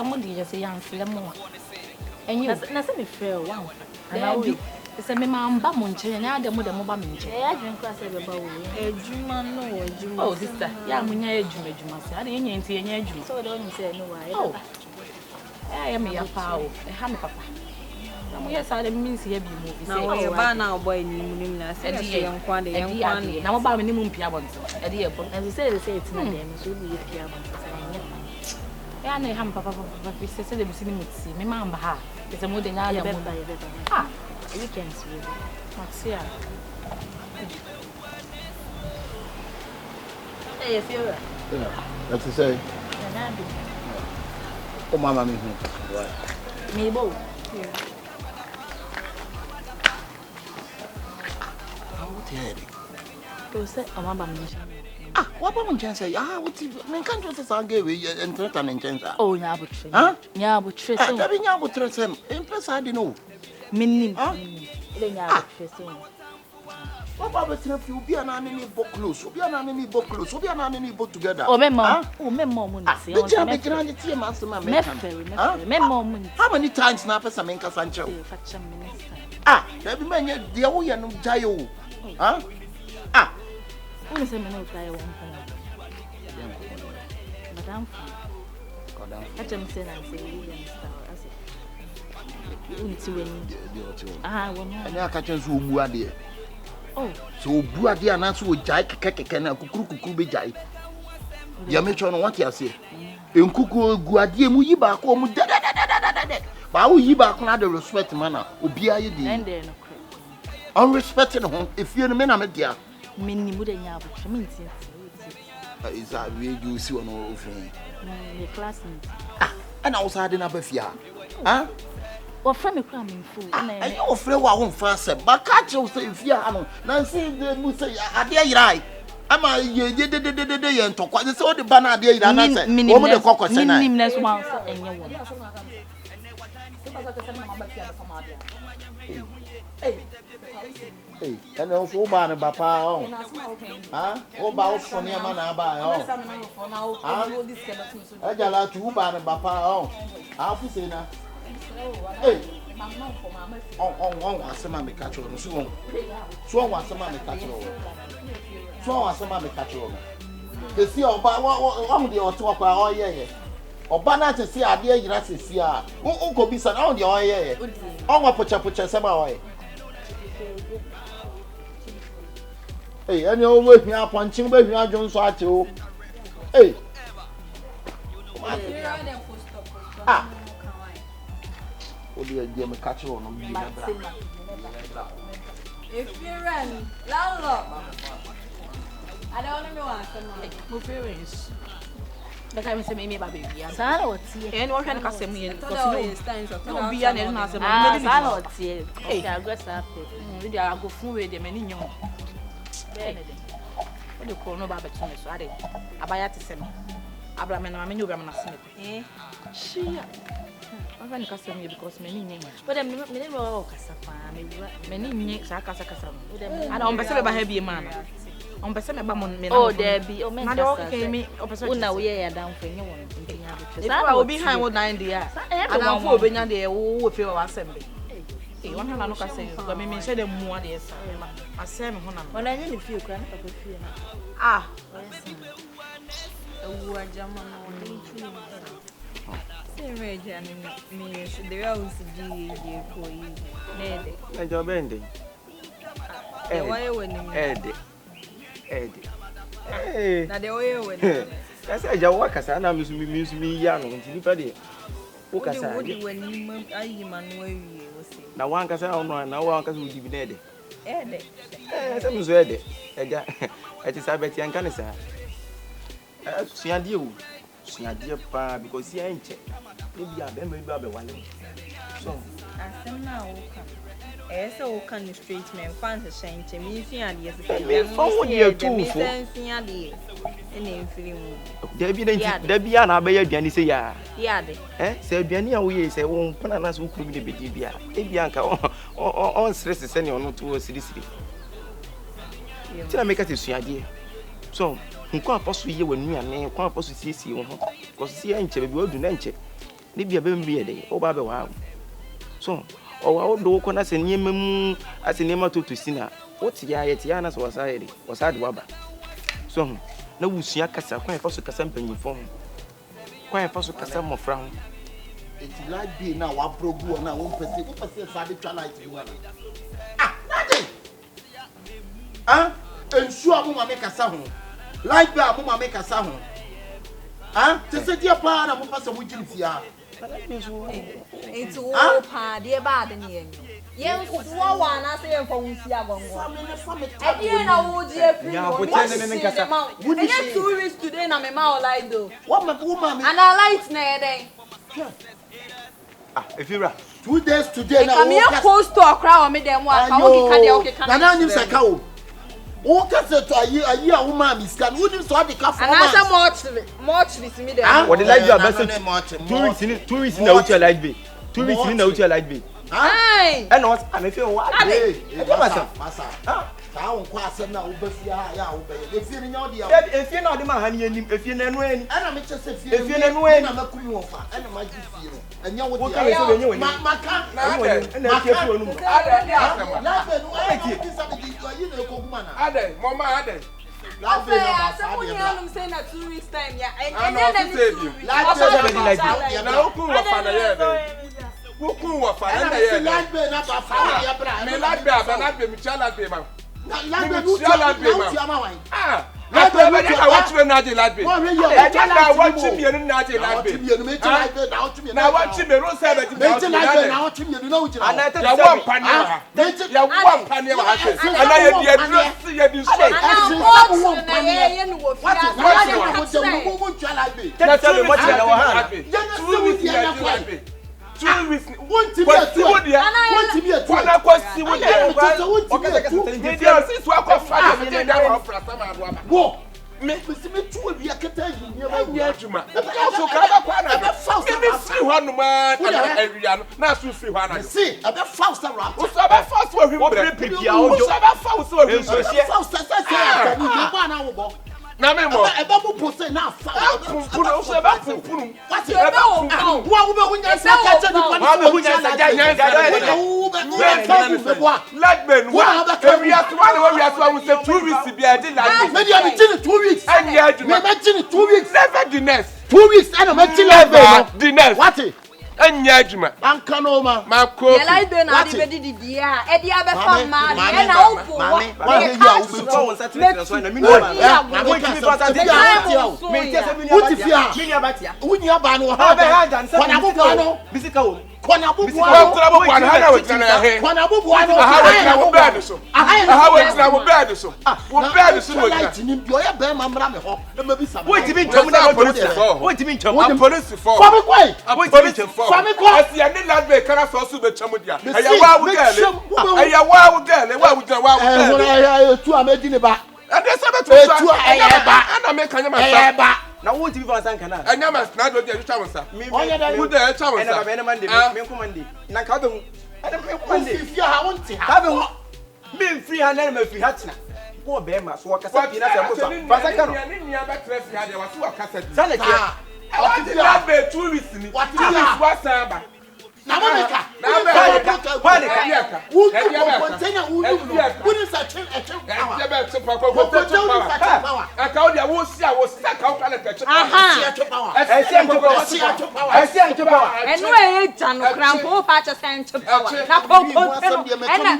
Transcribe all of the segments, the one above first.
somebody just say young Flemmo. And you nothing me fair one. And I will. It's a man bamunche and I don't know the mobile minche. I drink class of a Juma no Juma. Oh, sister, young when you're Juma, I didn't enter any Juma. So don't say no. Oh, I am your power, a hammer papa. Yes, I didn't mean to be movie. Now, you're by now, boy, and young quantity, young quantity. Now, about minimum piabons. As you say, it's not them, so we piabons. I know him, papa, but we said the museum would see me, mamma. It's a more than I ever. Ah. Weekends really. What's here? Hey, if you're that's to say. Oh, Mama, me. What? Me both. Yeah. How dare you? Say, oh, Mama, ah, what about chance? Ah, what you can't just say, give you and threaten and chance. Oh, yeah, but huh? Yeah, but Tris, having your buttress him. Impress, I don't know. Minim. What about if you be an enemy book close? Be an enemy book close. Be an enemy book together. Oh, Memo. Oh, Memo. How many times now for some Inca Sancho? Ah, every man, dear, we are no jail. Huh? Ah, who is a man of Madame? Let him say and say, and I catch us who are there. Oh, so Buadia and answer with Jai Kekana, Kuku be Jai. Yametron, what you say? In Kuku Guadia Muiba, but who you back on the respect manner, Ubia, and then unrespected home if you're a man, I'm a dear. Many wouldn't have is that way you see on all friend? Classmate. And I was hiding up a fear. Huh? Or from a cramming fool. And you're afraid I won't fast, but catch you say if you are Nancy, the Musa, I dare right. Am I ye did and talk what is all the banner dear and I said, woman the cockle, nameless one. Hey, and also banner papa. Huh? Oh, about from your man, by I got out to banner papa. I'll say now. Hey, on some mammy catch on, so on some mammy catch on. So on some mammy catch on. They see about what the talk all year. Or banner to see a dear Gratis here. Who could be sent on the all year? On what put some away. Hey, and you're with me up punching baby, I don't swat you. Hey, ah. Dear catch on if you run, Landlord, I don't know what parents. The time say me baby. Salad, and what can I say me? Don't be an answer. Salad, hey, I guess I go through with them and what do you call no baby to me? So I buy at the same. Abraham and I mean, you're going to see. She. I'm going to cast me because many names. But I'm many names are cast. I don't perceive a heavy man. On perceive a bamon. Oh, there be. Oh, man, me. Oh, now we are down for anyone. I will be behind what 9 years. And I'm for being there who feel assembly. One hand I look at saying, but me say them more days. I say, when I need a few grand of the fear. Ah, oh, I jam on. Me, the house for you. And your bending. Eddie. Hey, now the way when that's a Jawaka, and I'm me young until you pay. What I said when I was now one can say, oh, no, now one can give you Eddie. Eddie, I'm ready. It is I bet you can say. See, I do. See, I dear pa because he ain't. Maybe I remember one. So, I am now. So can straight men find a shame to me? Forward your two. Debbie and I bear Bianni say, yeah, say Bianni, we say, won't put us who could be Bia, Bianca, on stress is sending on to a city. Tell I make us a idea. So, who can't possibly when me and me can't possibly see you because see, ain't will do nature. ne bia be mbi ede o ba be wa so o wa o do ko na se niema mu ase niema to sina o ti ya ye ti ya na so wasa ye wasa de waba so na wusua kasa kwan fa so kasa mpanyimfo kwan fa so kasa mofra ho eti light be na wa progu na won pese sa de twa light you nothing ensu amu ma make kasa ho light be amu ma make kasa ho te se dia pa na mo pase mo jimfia it's all pa de ba de ne yen ko wo wa na se yen fa wunsi agongo e die na wo je free ya bo tene ne nkasa wuni 2 weeks today na me ma light do what ma me and I light na den if you 2 days today na come here post to akra o me dem wa ka o ki ka de o ki ka na nyim se ka o o ka se to ayi a wo ma mi scan wo nim so ade ka for and I much with me dem what the light be about 2 weeks na uchi light be 2 weeks na uchi light be ai and what am feel what masa ta won kwa asem na wo ba fia ya wo ba ye fie ni nya odi ya e fie na odi ma ha ni anim e fie na enu ani ana me chese fie e fie na enu ani na makumi wo fa ana ma ji fie no enya wo dia wo ka we maka na fie fie onu la fe no ai ti sa bi yi na ko kuma na ade mama ade la fe no ma sa fa de am saying that 2 weeks time ya and na save you na oku wo fa na ye be oku wo fa na ye la fe na ba fa ya bra me la be aba na be mi chala be ma la fe no ti ama wan la be me ka watch me na je la be e ja na watch me no na je la be na watch me ro say be me na watch me no na uji ana ya wa mpane ha ya wa mpane ha se ana ye di address ye di so ye no wo fia na tell me what you know ha 2 weeks ya di la be 2 weeks won't be a 2 won't be a 2 wana kwa si wo dia okay dia si so akwa fa me dia wa fra sama ado aba wo me me tu obi aketa yi ni ba ya adwuma so ka ba kwa na me free ho no ma na awia no na so free ho na see abe fast around o so abe fast wo hwim bre pipia o so abe fast wo hwim bre fast say ni ba na wo bo na me mo ebe bu pose na fa pumpunu so ebe pumpunu what ebe wo wo be hunya sa ka che ni pa wo be hunya sa ja nya Lagben wa we are to one we are to say 2 weeks be a dey like me dey be 2 weeks and ya do me 2 weeks never the next 2 weeks and me till Lagben the next what anya adwuma anka no ma mako ya Lagben na di be di dia e di abe fa ma e na wo fo wa e ka so won certificate so na mi no na mo ti mi fata de me te se mi ni abatia wuni aba no ha be kona bubu no bisika wo kona bubu wa tra bubu an hana we tena he kona bubu no aha we tena wo bed so aha we tena wo bed so wo bed so no light ni bi o ye be ma mra me ho e ma bi sa wo ti bi ntam na police wo ti bi ntam a police for for me kwai wo ti bi ntam for me kwai asi ani Lagben kana so so be cham dia aya wa wo gale aya wa wo gale wa wo gale wa wo gale tu amedi ne ba and they say to tu aya ba ana me kanya ma ba na wo ti bi fa san kana anya ma na do dia twa wonsa wo da twa wonsa ena ba ena mande me komande na ka be mu ena me komande fi ha wonti ha ka be mu me free ha na me free ha tina wo be ma so wakasa bi na se mo fa san kana ni nia ba tre fi ha dia wa so wakasa di sana ke what is that be 2 weeks ni 2 weeks wa san ba na monica na ba monica wo container wo ni sa chen ya ba so pa ko power aka o dia wo si a wo sa ka o kala ka che enu e ja no krampo pa cha sent power na popo ena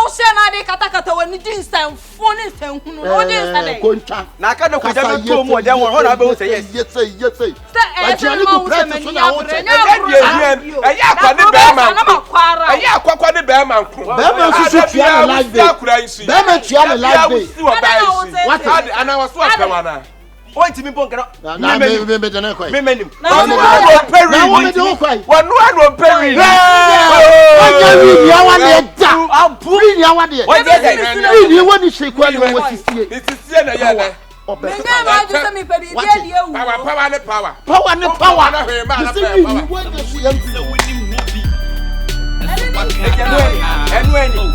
o se na de katakata wani din san foni san hunu no din san dey koncha na ka do ko ja me to mu odan won ho na be wo say yes yes ajani ku press so na wo che aya akwa de be ma aya akwa de be ma nko be ma susu tia na live be ma tia na live what ana was what be wana o ti mi bon kana na me de na kwai me menim na wo me do kwai wonu anu peri oja wi ya wa le da abu wi ya wa de wi ni woni se kwa ni wo sisie sisie na ya na me ma ju se mi pe bi dia dia wu power ne power na he ma na power enu eni